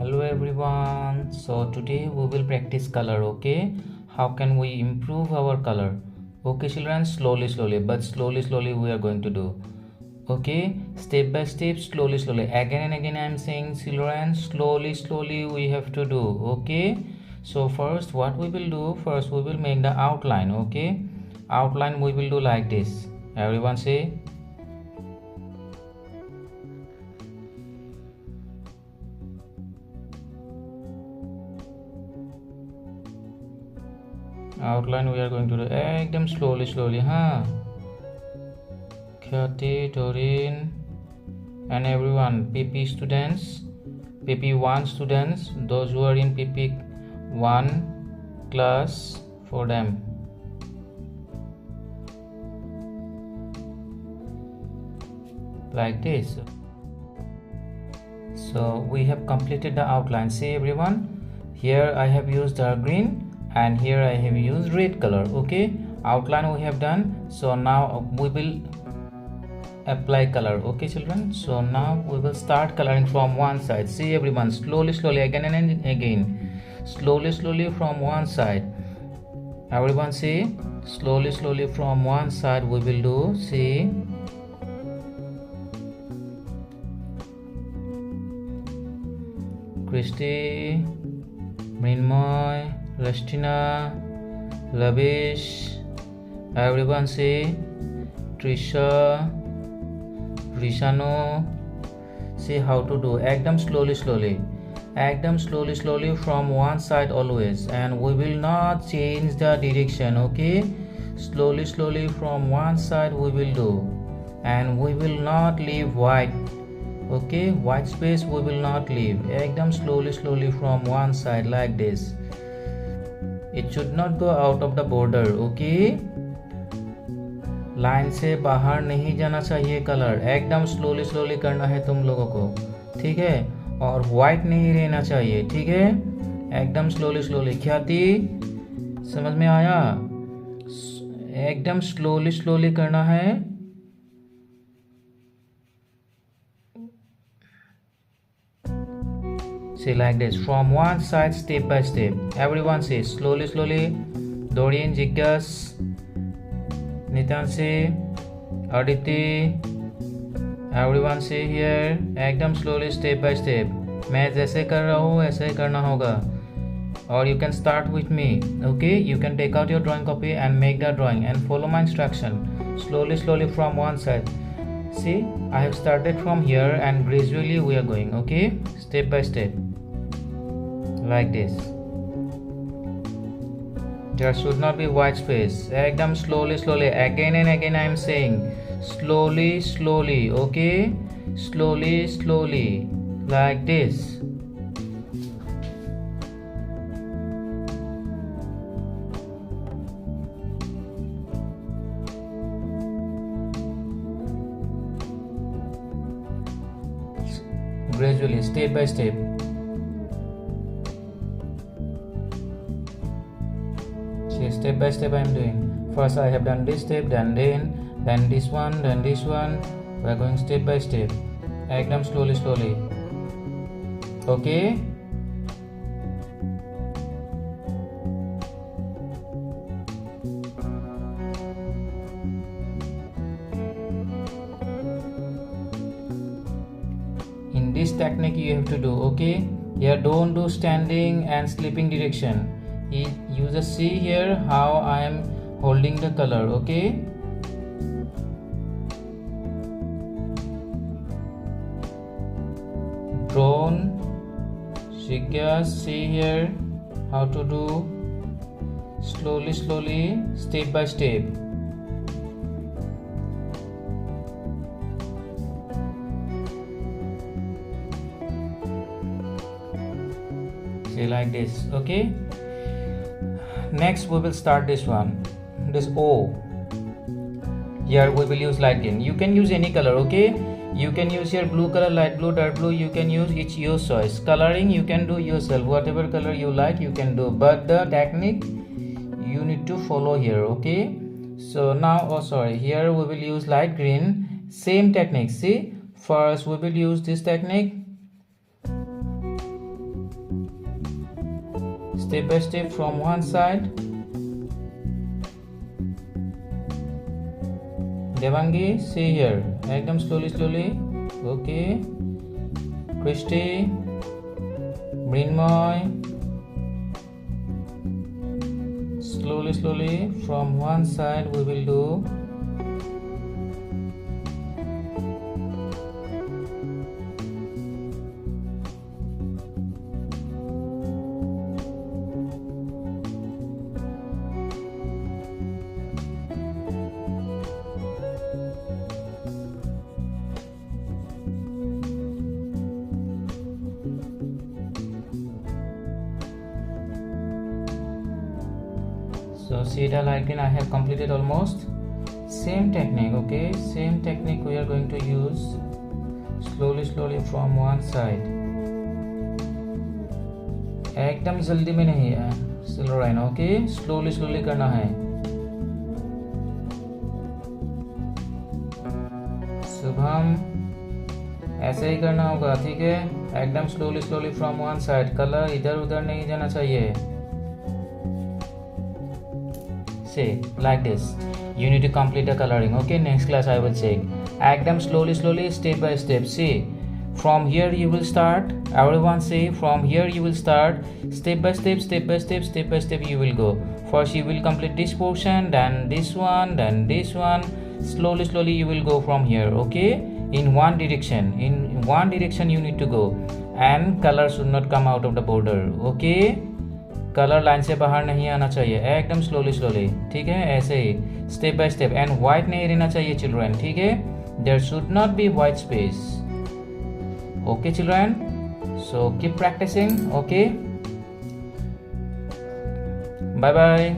Hello everyone. So today we will practice color. Okay, how can we improve our color? Okay children, slowly but slowly we are going to do. Okay, step by step, slowly again and again I am saying children, slowly we have to do. Okay, so first what we will do, first we will make the outline. Okay, outline we will do like this. Everyone say. Outline we are going to do ekdam slowly, huh? Khyati, Torin, and everyone, PP students, PP1 students, those who are in PP1 class, for them. Like this. So we have completed the outline. See everyone, here I have used dark green and here I have used red color. Okay, outline we have done. So now we will apply color. Okay children, so now we will start coloring from one side. See everyone, slowly again and again, slowly from one side. Everyone see, slowly from one side we will do. See, Christy, Mrinmoy, Rustina, Lavish, everyone see, Trisha, Rishano. See how to do. Ekdam slowly. Ekdam slowly from one side always, and we will not change the direction. Okay, slowly from one side we will do, and we will not leave white. Okay, white space we will not leave. Ekdam slowly from one side like this. It should not go out of the border. Okay, line से बाहर नहीं जाना चाहिए colour. एकदम slowly करना है तुम लोगों को, ठीक है. और व्हाइट नहीं रहना चाहिए, ठीक है. एकदम स्लोली. ख्याति, समझ में आया? एकदम स्लोली करना है. Say like this, from one side step by step. Everyone say slowly. Dorian, Jigas, Nitansi, Aditi, everyone say here. एकदम slowly step by step. मैं जैसे कर रहा हूँ ऐसे ही करना होगा. Or you can start with me. Okay, you can take out your drawing copy and make the drawing and follow my instruction. Slowly from one side. See, I have started from here and gradually we are going. Okay, step by step. Like this. There should not be white space. Ekdam slowly. Again and again I am saying slowly. Okay, slowly. Like this. Gradually, step by step. See, step by step I am doing. First I have done this step, then this one, then this one. We are going step by step. Ekdam slowly. Okay. In this technique you have to do. Okay. Here don't do standing and sleeping direction. You just see here how I am holding the color. Okay. Drone, Shikya, see here how to do. Slowly, step by step. See like this. Okay. Next we will start this one, this O. Here we will use light green. You can use any color. Okay, you can use your blue color, light blue, dark blue. You can use, it's your choice. Coloring you can do yourself, whatever color you like you can do, but the technique you need to follow here. Okay, so now here we will use light green. Same technique. See, first we will use this technique. step by step from one side. Devangi, see here, ekdam slowly. Okay. Christy, Mrinmoy, slowly from one side we will do. So see the light green I have completed almost. Same technique, okay, same technique we are going to use. Slowly from one side. एकदम जल्दी में नहीं है, slow रहना, okay, slowly करना है. शुभम ऐसे ही करना होगा, ठीक है, एकदम slowly from one side. Colour इधर उधर नहीं जाना चाहिए. Say like this, you need to complete the coloring. Okay, next class I will check. Ekdam slowly step by step. See, from here you will start. Everyone say, from here you will start. Step by step you will go. First you will complete this portion, then this one, then this one. Slowly you will go from here. Okay, in one direction you need to go, and color should not come out of the border. Okay, colour line से बाहर नहीं आना चाहिए, एकदम slowly, ठीक है, ऐसे ही step by step. And white नहीं रहना चाहिए चिल्ड्रन, ठीक है, there should not be white space. Okay children, so keep practising. Okay, bye bye.